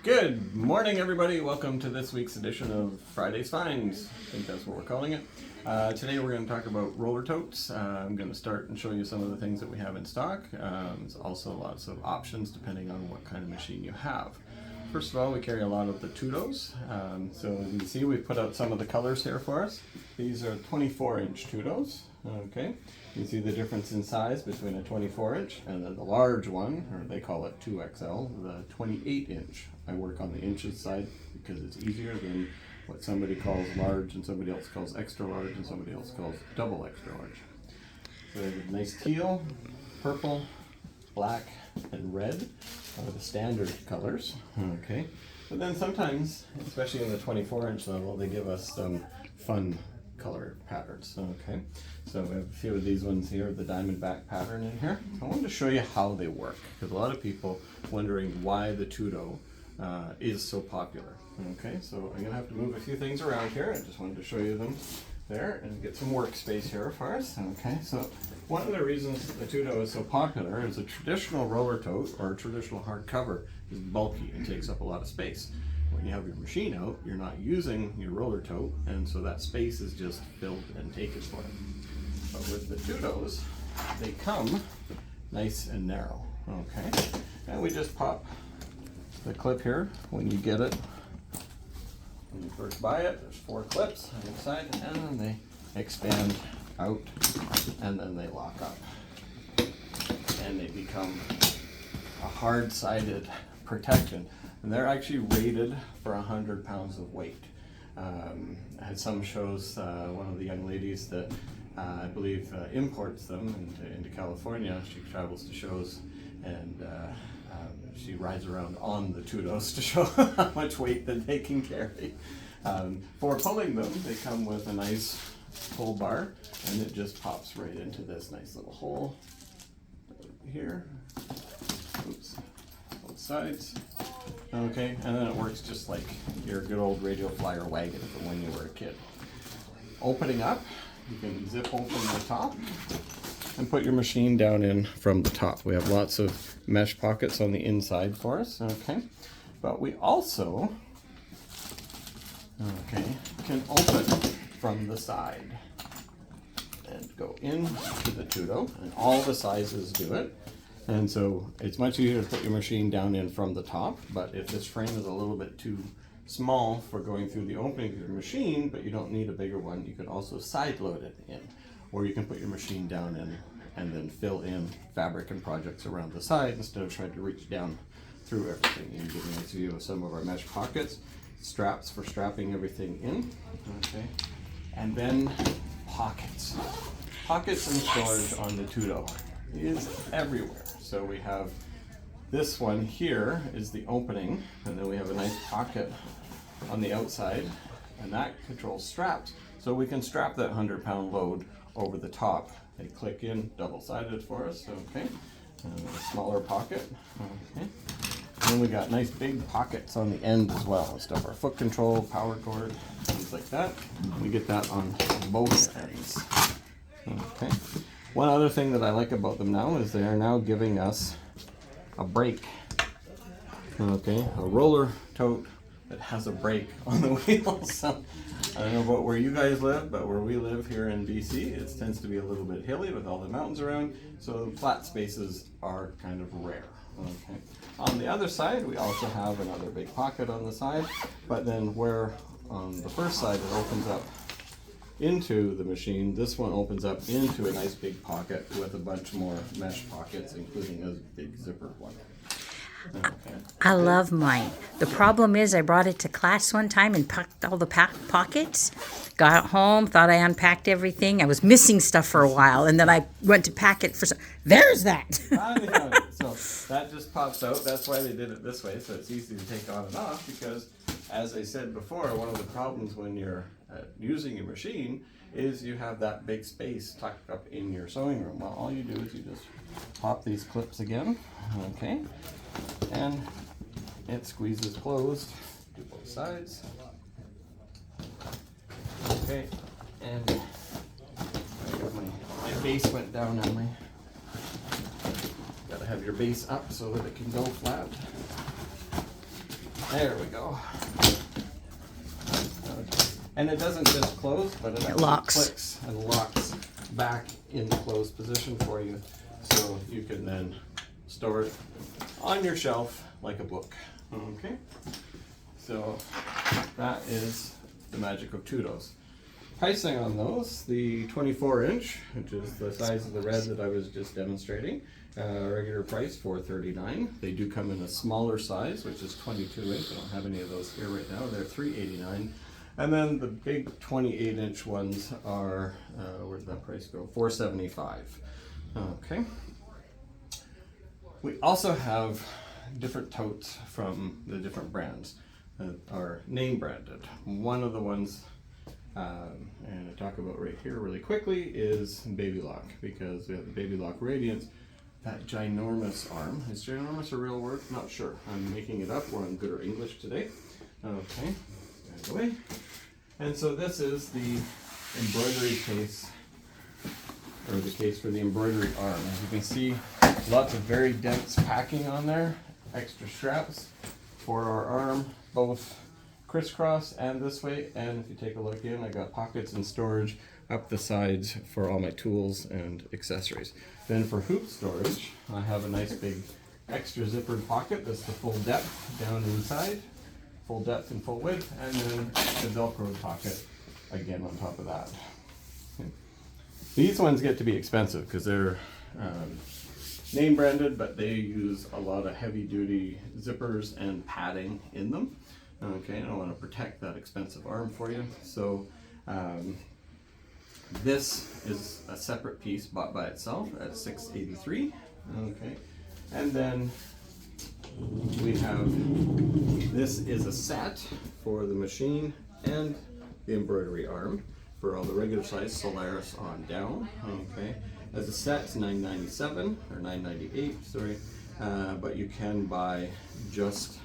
Good morning, everybody. Welcome to this week's edition of Friday's Finds. I think that's what we're calling it. Today we're going to talk about roller totes. I'm going to start and show you some of the things that we have in stock. There's also lots of options depending on what kind of machine you have. First of all, we carry a lot of the Totes. So you can see we've put out some of the colors here for us. These are 24-inch Totes. Okay, you can see the difference in size between a 24-inch and then the large one, or they call it 2XL, the 28-inch. I work on the inches side because it's easier than what somebody calls large and somebody else calls extra large and somebody else calls double extra large. So they have a nice teal, purple, black, and red are the standard colors. Okay, but then sometimes, especially in the 24-inch level, they give us some fun color patterns. Okay, so we have a few of these ones here, the diamondback pattern in here. I wanted to show you how they work because a lot of people wondering why the Tote is so popular. Okay, so I'm gonna have to move a few things around here. I just wanted to show you them there and get some workspace here for us. Okay, so one of the reasons the Tote is so popular is a traditional roller tote or a traditional hardcover is bulky and takes up a lot of space. When you have your machine out, you're not using your roller tote, and so that space is just filled and taken for it. But with the Totes, they come nice and narrow. Okay, and we just pop the clip here when you get it. When you first buy it, there's 4 clips on the side, and then they expand out, and then they lock up, and they become a hard-sided protection. And they're actually rated for 100 pounds of weight. I had some shows, one of the young ladies that I believe imports them into California. She travels to shows and she rides around on the Totes to show how much weight that they can carry. For pulling them, they come with a nice pull bar, and it just pops right into this nice little hole here. Oops, both sides. Okay, and then it works just like your good old radio flyer wagon from when you were a kid. Opening up, you can zip open the top and put your machine down in from the top. We have lots of mesh pockets on the inside for us, okay? But we also, okay, can open from the side and go into the Tote, and all the sizes do it. And so it's much easier to put your machine down in from the top, but if this frame is a little bit too small for going through the opening of your machine, but you don't need a bigger one, you can also side load it in. Or you can put your machine down in and then fill in fabric and projects around the side instead of trying to reach down through everything. You can get a nice view of some of our mesh pockets, straps for strapping everything in, okay? And then pockets. Pockets and storage on the Tote is everywhere. So we have this one here is the opening, and then we have a nice pocket on the outside, and that controls straps. So we can strap that 100-pound load over the top. They click in, double-sided for us, okay. And a smaller pocket, okay. And then we got nice big pockets on the end as well. Stuff our foot control, power cord, things like that. We get that on both ends, okay. One other thing that I like about them now is they are now giving us a brake. Okay, a roller tote that has a brake on the wheels. So I don't know about where you guys live, but where we live here in BC, it tends to be a little bit hilly with all the mountains around, so flat spaces are kind of rare. Okay. On the other side, we also have another big pocket on the side, but then where on the first side it opens up into the machine, this one opens up into a nice big pocket with a bunch more mesh pockets, including a big zipper one. Okay. I love mine. The problem is I brought it to class one time and packed all the pockets. Got home, thought I unpacked everything. I was missing stuff for a while, and then I went to pack it for there's that. So that just pops out. That's why they did it this way, so it's easy to take on and off, because as I said before, one of the problems when you're using your machine is you have that big space tucked up in your sewing room. Well, all you do is you just pop these clips again, okay, and it squeezes closed to both sides, okay, and my base went down on me. Gotta have your base up so that it can go flat. There we go. And it doesn't just close, but it locks. clicks and locks back in the closed position for you. So you can then store it on your shelf like a book. Okay. So that is the magic of Totes. Pricing on those, the 24-inch, which is the size of the red that I was just demonstrating, regular price $4.39. They do come in a smaller size, which is 22-inch. I don't have any of those here right now. They're $3.89. And then the big 28-inch ones are, where did that price go? $4.75. Okay. We also have different totes from the different brands that are name branded. One of the ones, and I talk about right here really quickly, is Baby Lock, because we have the Baby Lock Radiance. That ginormous arm. Is ginormous a real word? Not sure. I'm making it up. We're on Good or English today. Okay. Out of the way. And so this is the embroidery case, or the case for the embroidery arm. As you can see, lots of very dense packing on there, extra straps for our arm, both crisscross and this way. And if you take a look in, I got pockets and storage up the sides for all my tools and accessories. Then for hoop storage, I have a nice big extra zippered pocket that's the full depth down inside. Full depth and full width, and then the Velcro pocket again on top of that. These ones get to be expensive because they're name branded, but they use a lot of heavy duty zippers and padding in them. Okay, and I want to protect that expensive arm for you. So this is a separate piece bought by itself at $6.83. Okay, and then we have, this is a set for the machine and the embroidery arm for all the regular size Solaris on down. Okay, as a set it's $9.97 or $9.98, sorry, but you can buy just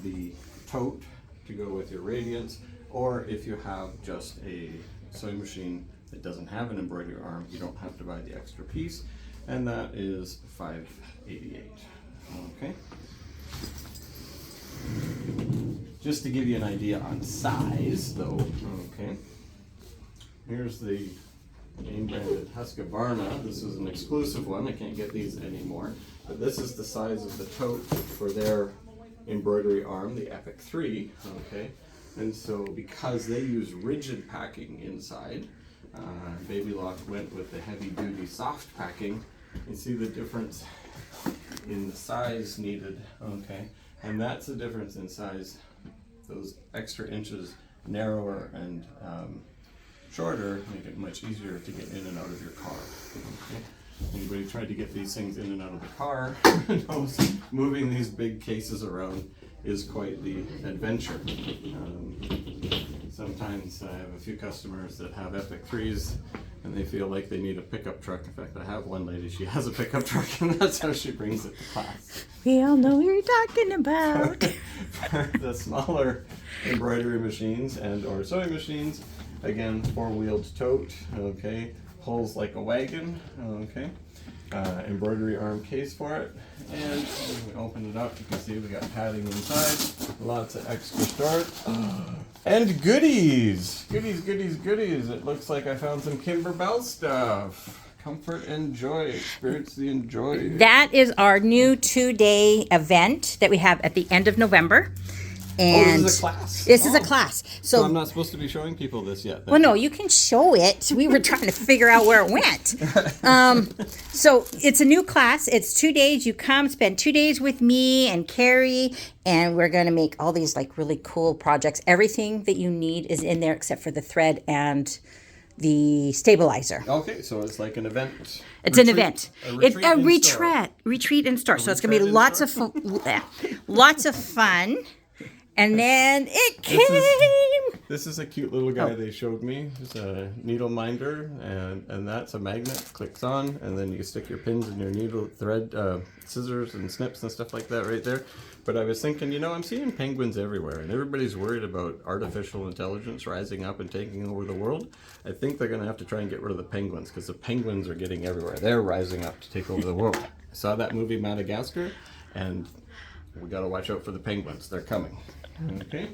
the tote to go with your Radiance, or if you have just a sewing machine that doesn't have an embroidery arm, you don't have to buy the extra piece, and that is $5.88. Okay. Just to give you an idea on size, though, okay, here's the name branded Husqvarna. This is an exclusive one. I can't get these anymore, but this is the size of the tote for their embroidery arm, the Epic 3. Okay, and so because they use rigid packing inside, Baby Lock went with the heavy duty soft packing. You see the difference in the size needed. Okay, and that's the difference in size. Those extra inches narrower and shorter make it much easier to get in and out of your car. Okay? Anybody tried to get these things in and out of the car knows moving these big cases around is quite the adventure. Sometimes I have a few customers that have Epic 3s and they feel like they need a pickup truck. In fact, I have one lady, she has a pickup truck, and that's how she brings it to class. We all know what you're talking about. For the smaller embroidery machines and or sewing machines, again, four-wheeled tote, okay, pulls like a wagon, okay, embroidery arm case for it, and when we open it up, you can see we got padding inside, lots of extra storage. And goodies! Goodies. It looks like I found some Kimber Bell stuff. Comfort and joy. Experience the enjoy. That is our new 2-day event that we have at the end of November. And this is a class? This is a class. So I'm not supposed to be showing people this yet, then. Well, no, you can show it. We were trying to figure out where it went. So it's a new class. It's 2 days. You come spend 2 days with me and Carrie, and we're going to make all these like really cool projects. Everything that you need is in there except for the thread and the stabilizer. Okay, so it's like an event. It's an event. A retreat in store. So it's going to be lots of fun. And then it came. This is a cute little guy they showed me. It's a needle minder, and that's a magnet. Clicks on, and then you stick your pins in your needle, thread, scissors, and snips and stuff like that right there. But I was thinking, I'm seeing penguins everywhere, and everybody's worried about artificial intelligence rising up and taking over the world. I think they're going to have to try and get rid of the penguins, because the penguins are getting everywhere. They're rising up to take over the world. I saw that movie Madagascar, and we gotta watch out for the penguins. They're coming. Okay.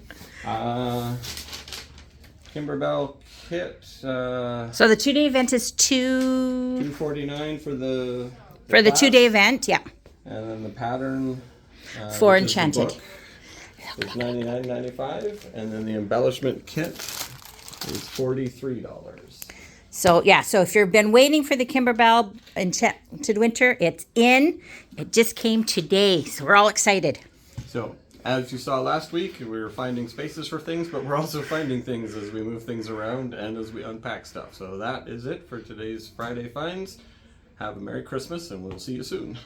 Kimberbell kit. So the 2-day event is $249 for the for the class. 2-day event. Yeah. And then the pattern For which is the Enchanted. book, is $99.95, and then the embellishment kit is $43. So yeah, so if you've been waiting for the Kimberbell Enchanted Winter, it's in. It just came today, so we're all excited. So, as you saw last week, we were finding spaces for things, but we're also finding things as we move things around and as we unpack stuff. So that is it for today's Friday Finds. Have a Merry Christmas, and we'll see you soon.